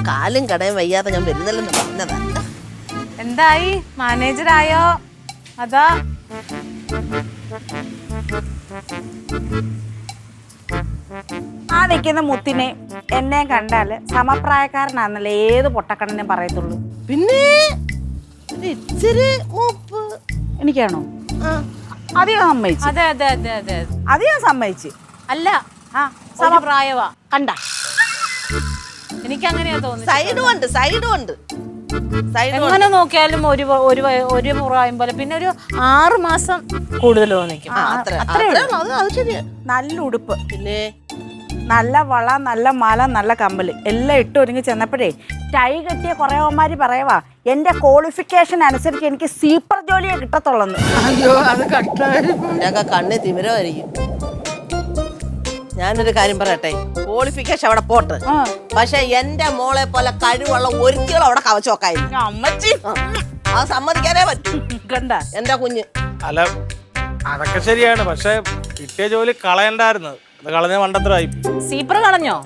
കാലും കടയും വയ്യാതെ ഞാൻ വരുന്നില്ലെന്ന് പറഞ്ഞതാ. എന്തായി, മാനേജറായോ? അതാ ആ നിൽക്കുന്ന മുത്തിനെ എന്നെ കണ്ടാല് സമപ്രായക്കാരനാന്നല്ലേ ഏത് പൊട്ടക്കണ്ണനെ പറയത്തുള്ളൂ. പിന്നെ ഇച്ചിരി മൂപ്പ് എനിക്കാണോ? അത് ഞാൻ സമ്മതിച്ചു. അതെ അതെ അതെ അതെ അത് ഞാൻ സമ്മതിച്ചു. അല്ല, ആ സമപ്രായവാ. കണ്ട എനിക്കങ്ങനെയാ തോന്നുന്നത്. സൈഡും ഉണ്ട് എങ്ങനെ നോക്കിയാലും ഒരു പ്രായം പോലെ, പിന്നെ ഒരു 6 മാസം കൂടുതൽ തോന്നിക്കും. നല്ല ഉടുപ്പ്, പിന്നെ നല്ല വള, നല്ല മാല, നല്ല കമ്മല് എല്ലാം ഇട്ട് ഒരുങ്ങി ചെന്നപ്പോഴേ ടൈ കെട്ടിയ കുറേവന്മാര് പറയവാ എന്റെ ക്വാളിഫിക്കേഷൻ അനുസരിച്ച് എനിക്ക് സീപ്പർ ജോലിയെ കിട്ടത്തുള്ളന്ന്. അയ്യോ അത് കട്ടൊക്കെ കണ്ണി തിമിരമായിരിക്കും. ഞാനൊരു കാര്യം പറയട്ടെ, ക്വാളിഫിക്കേഷൻ അവിടെ പോട്ട്, പക്ഷെ എന്റെ മോളെ പോലെ കഴിവുള്ള ഒരുത്തികളും അവിടെ കവച്ചു നോക്കായിരുന്നു. അമ്മച്ചി അത് സമ്മതിക്കാനേ പറ്റൂ. കണ്ട എന്റെ കുഞ്ഞ്. അല്ല അതൊക്കെ ശരിയാണ്, പക്ഷെ കിട്ടിയ ജോലി കളയണ്ടായിരുന്നു. അത് കളഞ്ഞ മണ്ടത്തരമായി. സീപ്പർ കളഞ്ഞോ?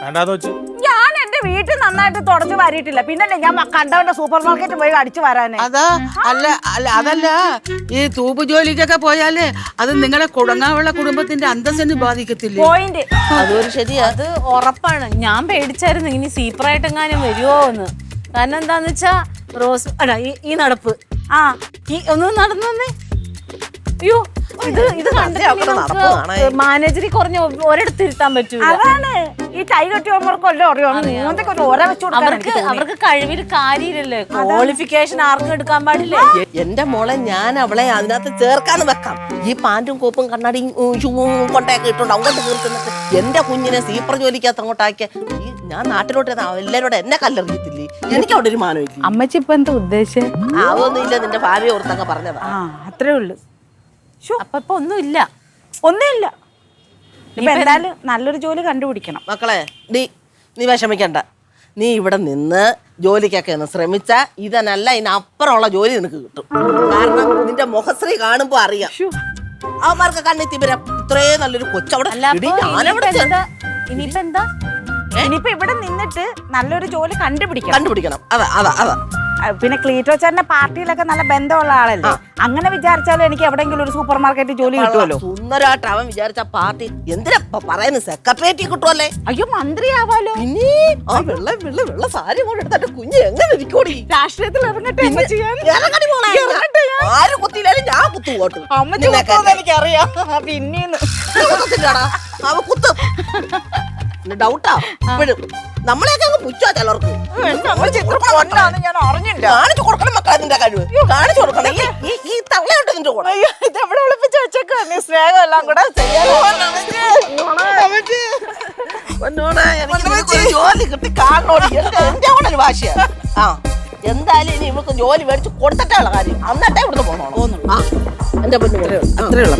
വേണ്ടാന്ന് വെച്ചു. ഞാൻ എന്റെ വീട്ടിൽ നന്നായിട്ട് തുടച്ചു വാരിയിട്ടില്ല, പിന്നെ ഞാൻ കണ്ടവന്റെ സൂപ്പർ മാർക്കറ്റിൽ പോയി അടിച്ചു വരാന്. അതല്ല ഈ തൂപ്പ് ജോലിക്കൊക്കെ പോയാല് അത് നിങ്ങളെ കുടങ്ങാവുള്ള കുടുംബത്തിന്റെ അന്തസ്സിന് ബാധിക്കത്തില്ലേ? പോയിന്റ് അതൊരു ശരിയാ. അത് ഉറപ്പാണ്. ഞാൻ പേടിച്ചായിരുന്നു ഇനി സീപ്പറായിട്ട് എങ്ങാനും വരുമോ എന്ന്. കാരണം എന്താന്ന് വെച്ചാ റോസ് അല്ല ഈ നടപ്പ് ഒന്ന് നടന്നേ. അയ്യോ ഇത് മാനേജറി കുറഞ്ഞ ഒരിടത്ത് ഇരുത്താൻ പറ്റൂല. അതാണ് ഈ ടൈ കെട്ടിയവർക്കല്ലോ അവർക്ക് കഴിവിൽ കാര്യമില്ലല്ലോ. ക്വാളിഫിക്കേഷൻ ആർക്കും എടുക്കാൻ പാടില്ലേ. എന്റെ മോളെ ഞാൻ അവളെ അതിനകത്ത് ചേർക്കാന്ന് വെക്കാം. ഈ പാന്റും കോപ്പും കണ്ണാടിയും ഷൂവും കൊണ്ടൊക്കെ ഇട്ടുണ്ട് അങ്ങോട്ട് തീർക്കുന്നിട്ട് എന്റെ കുഞ്ഞിനെ സീപ്പർ ജോലിക്കകത്ത് അങ്ങോട്ടാക്കിയ ഞാൻ നാട്ടിലോട്ട് എല്ലാവരോടും എന്നെ കല്ലെറിയത്തില്ലേ? എനിക്ക് അവിടെ ഒരു മാനമില്ല. അമ്മച്ചി ഇപ്പൊ എന്താ ഉദ്ദേശിച്ചത്? അതൊന്നും ഇല്ല, നിന്റെ ഭാര്യ ഓർത്തങ്ങ് പറഞ്ഞതാ. അത്രേ ഉള്ളു. അപ്പൊ ഇപ്പൊ ഒന്നുമില്ല. ഇപ്പൊ എന്തായാലും നല്ലൊരു ജോലി കണ്ടുപിടിക്കണം. മക്കളെ നീ വിഷമിക്കണ്ട. നീ ഇവിടെ നിന്ന് ജോലിക്കൊക്കെ ഒന്ന് ശ്രമിച്ച ഇതനല്ല ഇതിനപ്പുറമുള്ള ജോലി നിനക്ക് കിട്ടും. കാരണം നിന്റെ മുഖശ്രീ കാണുമ്പോ അറിയാം അവന്മാർക്ക് കണ്ണി തിമിരം. ഇത്രയും നല്ലൊരു കൊച്ചവിടെ ഇനിയിപ്പോ എന്താ? ഇനിയിപ്പോ ഇവിടെ നിന്നിട്ട് നല്ലൊരു ജോലി കണ്ടുപിടിക്കണം. അതാ പിന്നെ ക്ലീറ്റോ ചേട്ടന്റെ പാർട്ടിയിലൊക്കെ നല്ല ബന്ധമുള്ള ആളല്ലേ, അങ്ങനെ വിചാരിച്ചാലും എനിക്ക് എവിടെയെങ്കിലും ഒരു സൂപ്പർ മാർക്കറ്റിൽ ജോലി കിട്ടുമല്ലോ. സുന്ദരമായിട്ട് അവൻ വിചാരിച്ച പാർട്ടി എന്തിനാ പറയുന്നത്, സെക്രട്ടേറിയറ്റ് കിട്ടുമല്ലേ? അയ്യോ മന്ത്രിയാവാലോ. പിന്നെ ആ വെള്ള സാരി കൊണ്ട് എടുത്തിട്ട് കുഞ്ഞ് എങ്ങനെ ഇരിക്കോടി? രാഷ്ട്രീയത്തിൽ ഇറങ്ങട്ടെ. ആര് കുത്തിയില്ലാലും ഞാൻ കുത്തു പോട്ടു. എനിക്കറിയാം. പിന്നീന്ന് അവ കുത്തും. ഡൗട്ടാ ഇപ്പോഴും നമ്മളെയൊക്കെ അങ്ങ് പുച്ചാ ചിലർക്ക്. ഞാൻ അറിഞ്ഞില്ല. കാണിച്ചു കൊടുക്കണം മക്കളെ നിന്റെ കഴിവ് കാണിച്ചു കൊടുക്കണം. ഈ തവളയുണ്ട് നിന്റെ കൂടെ. ഇതെവിടെ ഒളിപ്പിച്ച് വെച്ചേക്കാ നീ സ്നേഹം എല്ലാം കൂടെ ജോലി കിട്ടി കാണോടി. എന്റെ കൂടെ ഒരു ഭാഷയാ. എന്തായാലും ഇനി ഇവർക്ക് ജോലി മേടിച്ച് കൊടുത്തിട്ടുള്ള കാര്യം എന്നിട്ടേ ഇവിടുന്ന് പോകണോ? എന്റെ പൊന്നു അത്രയുള്ള